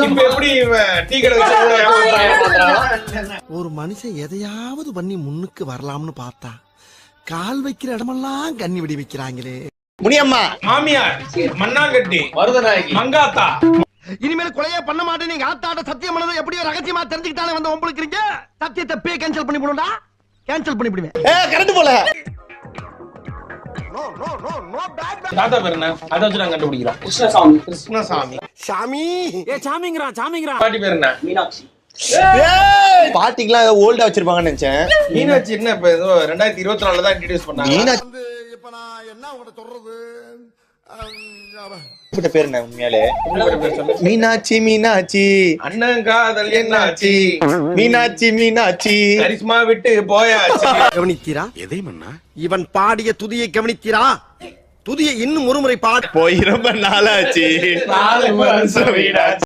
எப்படி டீ கடை ஒரு மனுஷன் எதையாவது பண்ணி முன்னுக்கு வரலாம்னு பார்த்தா கால் வைக்கிற இடமெல்லாம் கண்ணி விடி வைக்கிறாங்களே. முனியம்மா, மாமியார், மண்ணாங்கட்டி, மருதநாயகி, மங்காத்தா. இனிமேல் கொலையே பண்ண மாட்டேன். நீங்க ஆத்தாட சத்தியம் பண்ணதை எப்படியோ ரகசியமா தெரிஞ்சுக்கிட்டாலே வந்து உங்களுக்கு சத்தியத்தை பே கேன்சல் பண்ணி போடுடா. கேன்சல் பண்ணி விடுவேன். கரெக்ட் போல. தாத்தா பேர் என்ன? அதை வச்சு நான் கண்டுபிடிக்கிறோம். கிருஷ்ணசாமி, கிருஷ்ணசாமி. சாமி சாமிங்கிறான். பாட்டி பேர் என்ன? மீனாட்சி. பாட்டிக்கெல்லாம் ஓல்டா வச்சிருப்பாங்கன்னு நினைச்சேன். மீனாட்சி என்ன இப்ப ஏதோ 2024 தான் இன்ட்ரோடியூஸ் பண்ணாங்க. மீனாட்சி இப்ப நான் என்ன உங்கள்ட்ட சொல்றது? பேர் என்ன உண்மையாலே? பேர் சொல்லு. மீனாட்சி மீனாட்சி அண்ணன் காதல் என்னாச்சு? மீனாட்சி மீனாட்சி கரிஷ்மா விட்டு போயாச்சு. கவனித்தீரா? எதை மன்னா? இவன் பாடிய துதியை கவனித்தீரா? துதியை இன்னும் ஒருமுறை பாட போய் ரொம்ப நாளாச்சு. 4 வருஷம் வீடாச்சு.